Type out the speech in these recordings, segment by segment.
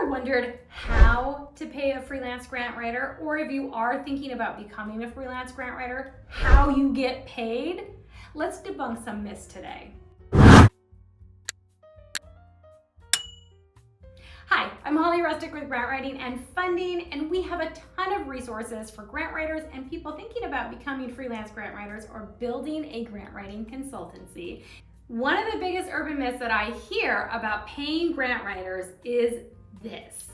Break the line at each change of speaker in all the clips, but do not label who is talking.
wondered how to pay a freelance grant writer, or if you are thinking about becoming a freelance grant writer, how you get paid? Let's debunk some myths today. Hi, I'm Holly Rustick with Grant Writing and Funding, and we have a ton of resources for grant writers and people thinking about becoming freelance grant writers or building a grant writing consultancy. One of the biggest urban myths that I hear about paying grant writers is this.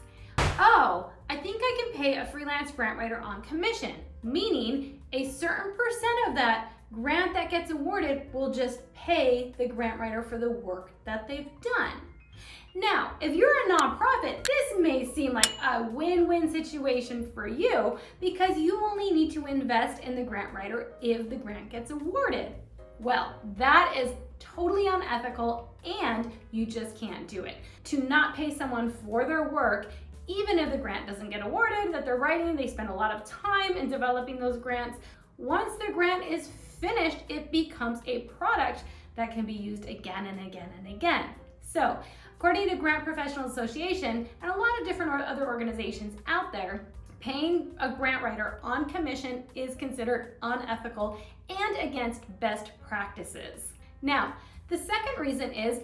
Oh, I think I can pay a freelance grant writer on commission, meaning a certain percent of that grant that gets awarded will just pay the grant writer for the work that they've done. Now, if you're a nonprofit, this may seem like a win-win situation for you because you only need to invest in the grant writer if the grant gets awarded. Well, that is totally unethical and you just can't do it. To not pay someone for their work, even if the grant doesn't get awarded, that they're writing, they spend a lot of time in developing those grants. Once the grant is finished, it becomes a product that can be used again and again and again. So, according to Grant Professional Association and a lot of different other organizations out there, paying a grant writer on commission is considered unethical and against best practices. Now, the second reason is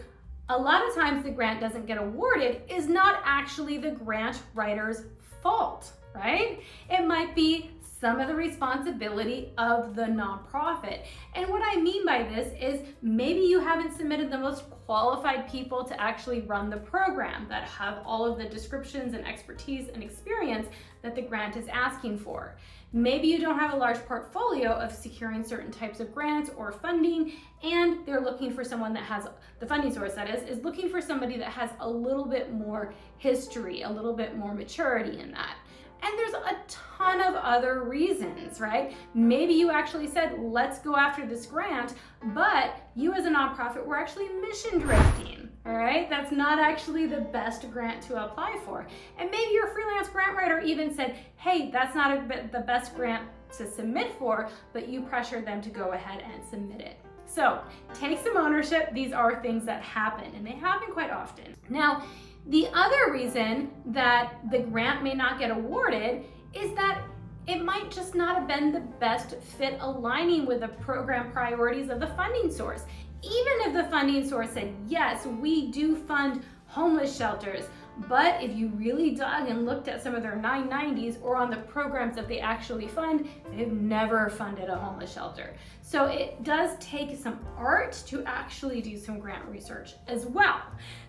a lot of times the grant doesn't get awarded is not actually the grant writer's fault, right? It might be some of the responsibility of the nonprofit. And what I mean by this is maybe you haven't submitted the most qualified people to actually run the program that have all of the descriptions and expertise and experience that the grant is asking for. Maybe you don't have a large portfolio of securing certain types of grants or funding, and they're looking for someone that has, the funding source that is looking for somebody that has a little bit more history, a little bit more maturity in that. And there's a ton of other reasons, right? Maybe you actually said, let's go after this grant, but you as a nonprofit were actually mission drifting, all right? That's not actually the best grant to apply for. And maybe your freelance grant writer even said, hey, that's not the best grant to submit for, but you pressured them to go ahead and submit it. So take some ownership. These are things that happen, and they happen quite often. Now, the other reason that the grant may not get awarded is that it might just not have been the best fit aligning with the program priorities of the funding source. Even if the funding source said, yes, we do fund homeless shelters, but if you really dug and looked at some of their 990s or on the programs that they actually fund, they've never funded a homeless shelter. So it does take some art to actually do some grant research as well.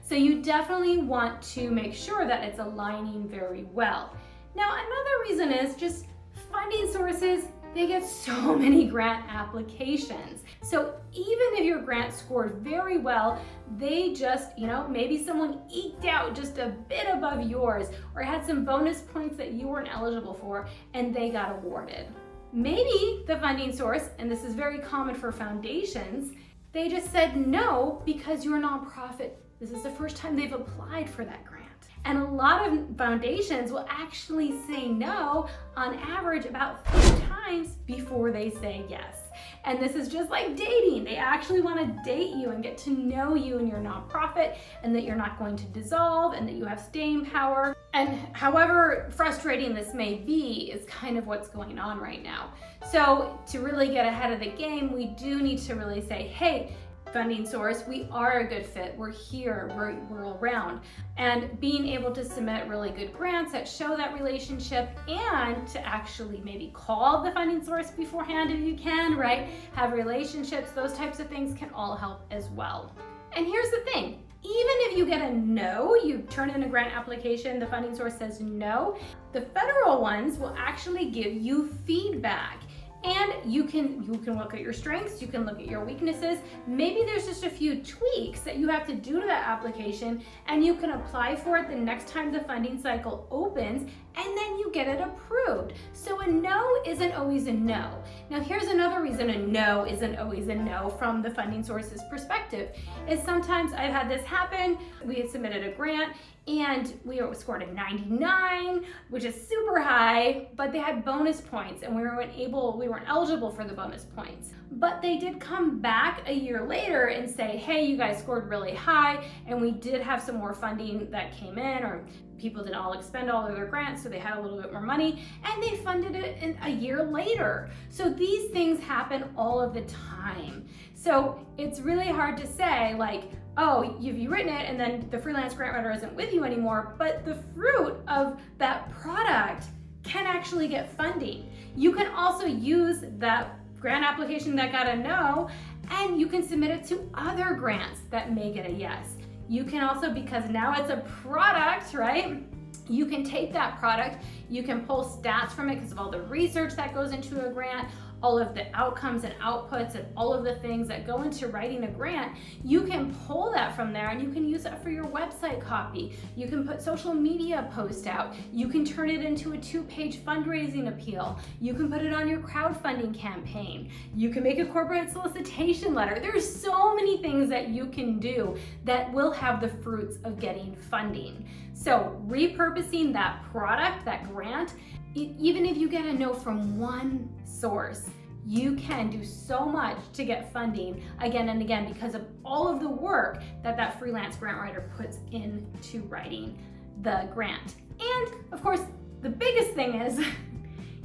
So you definitely want to make sure that it's aligning very well. Now, another reason is just funding sources, they get so many grant applications. So even if your grant scored very well, they just, maybe someone eked out just a bit above yours or had some bonus points that you weren't eligible for and they got awarded. Maybe the funding source, and this is very common for foundations, they just said no because you're a nonprofit. This is the first time they've applied for that grant. And a lot of foundations will actually say no on average about 3 times before they say yes. And this is just like dating. They actually want to date you and get to know you and your nonprofit, and that you're not going to dissolve and that you have staying power. And however frustrating this may be is kind of what's going on right now. So to really get ahead of the game, we do need to really say, hey, funding source, we are a good fit, we're here, we're around. And being able to submit really good grants that show that relationship, and to actually maybe call the funding source beforehand if you can, right? Have relationships, those types of things can all help as well. And here's the thing, even if you get a no, you turn in a grant application, the funding source says no, the federal ones will actually give you feedback. And you can look at your strengths, you can look at your weaknesses. Maybe there's just a few tweaks that you have to do to that application, and you can apply for it the next time the funding cycle opens, and then you get it approved. So a no isn't always a no. Now here's another reason a no isn't always a no from the funding source's perspective, is sometimes I've had this happen. We had submitted a grant and we scored a 99, which is super high, but they had bonus points and we weren't eligible for the bonus points. But they did come back a year later and say, hey, you guys scored really high and we did have some more funding that came in, or people didn't all expend all of their grants, so they had a little bit more money, and they funded it a year later. So these things happen all of the time. So it's really hard to say, like, oh, you've written it and then the freelance grant writer isn't with you anymore, but the fruit of that product can actually get funding. You can also use that grant application that got a no, and you can submit it to other grants that may get a yes. You can also, because now it's a product, right? You can take that product, you can pull stats from it because of all the research that goes into a grant, all of the outcomes and outputs and all of the things that go into writing a grant. You can pull that from there and you can use that for your website copy. You can put social media posts out. You can turn it into a 2-page fundraising appeal. You can put it on your crowdfunding campaign. You can make a corporate solicitation letter. There's so many things that you can do that will have the fruits of getting funding. So repurposing that product, that grant, even if you get a no from one source, you can do so much to get funding again and again because of all of the work that freelance grant writer puts into writing the grant. And of course, the biggest thing is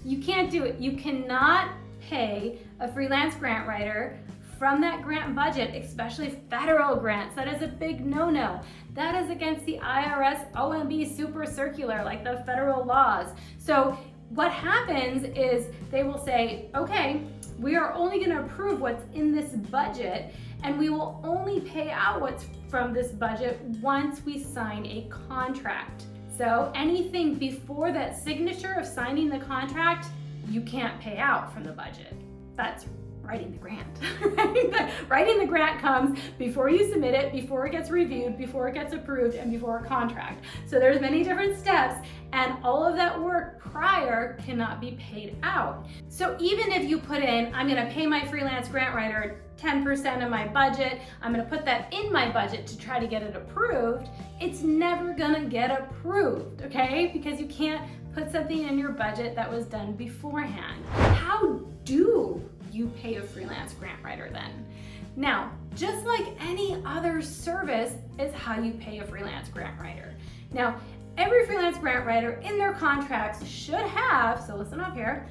you can't do it. You cannot pay a freelance grant writer from that grant budget, especially federal grants. That is a big no-no. That is against the IRS OMB super circular, like the federal laws. So what happens is they will say, okay, we are only gonna approve what's in this budget, and we will only pay out what's from this budget once we sign a contract. So anything before that signature of signing the contract, you can't pay out from the budget. That's writing the grant. Writing the grant comes before you submit it, before it gets reviewed, before it gets approved, and before a contract. So there's many different steps, and all of that work prior cannot be paid out. So even if you put in, I'm gonna pay my freelance grant writer 10% of my budget, I'm gonna put that in my budget to try to get it approved, it's never gonna get approved, okay? Because you can't put something in your budget that was done beforehand. How do you pay a freelance grant writer then? Now, just like any other service is how you pay a freelance grant writer. Now, every freelance grant writer in their contracts should have, so listen up here,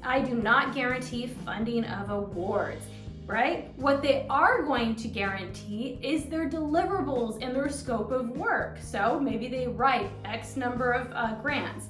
I do not guarantee funding of awards, right? What they are going to guarantee is their deliverables and their scope of work. So maybe they write X number of grants.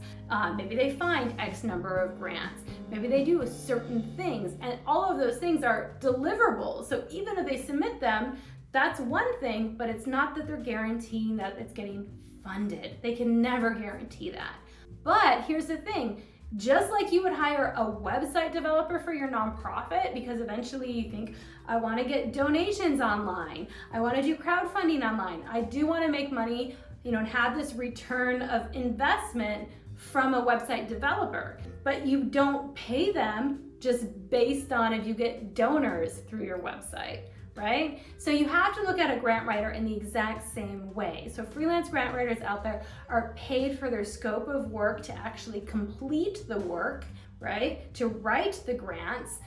Maybe they find X number of grants. Maybe they do certain things, and all of those things are deliverables. So even if they submit them, that's one thing, but it's not that they're guaranteeing that it's getting funded. They can never guarantee that. But here's the thing, just like you would hire a website developer for your nonprofit, because eventually you think, I want to get donations online, I want to do crowdfunding online, I do want to make money, and have this return of investment from a website developer, but you don't pay them just based on if you get donors through your website, right? So you have to look at a grant writer in the exact same way. So freelance grant writers out there are paid for their scope of work to actually complete the work, right? To write the grants,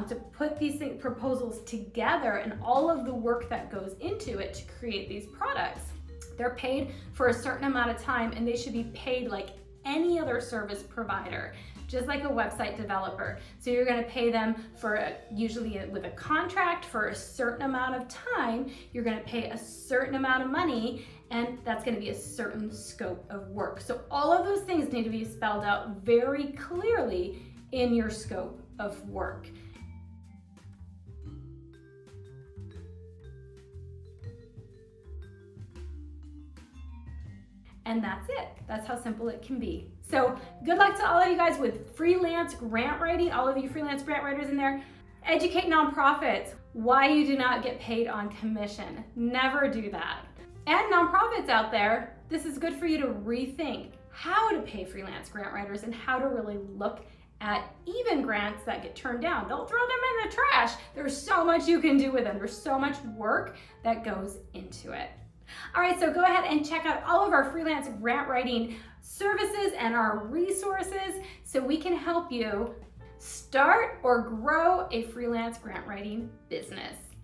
to put these proposals together and all of the work that goes into it to create these products. They're paid for a certain amount of time, and they should be paid like any other service provider, just like a website developer. So you're gonna pay them for, usually with a contract, for a certain amount of time, you're gonna pay a certain amount of money, and that's gonna be a certain scope of work. So all of those things need to be spelled out very clearly in your scope of work. And that's it. That's how simple it can be. So good luck to all of you guys with freelance grant writing, all of you freelance grant writers in there. Educate nonprofits why you do not get paid on commission. Never do that. And nonprofits out there, this is good for you to rethink how to pay freelance grant writers and how to really look at even grants that get turned down. Don't throw them in the trash. There's so much you can do with them. There's so much work that goes into it. All right, so go ahead and check out all of our freelance grant writing services and our resources so we can help you start or grow a freelance grant writing business.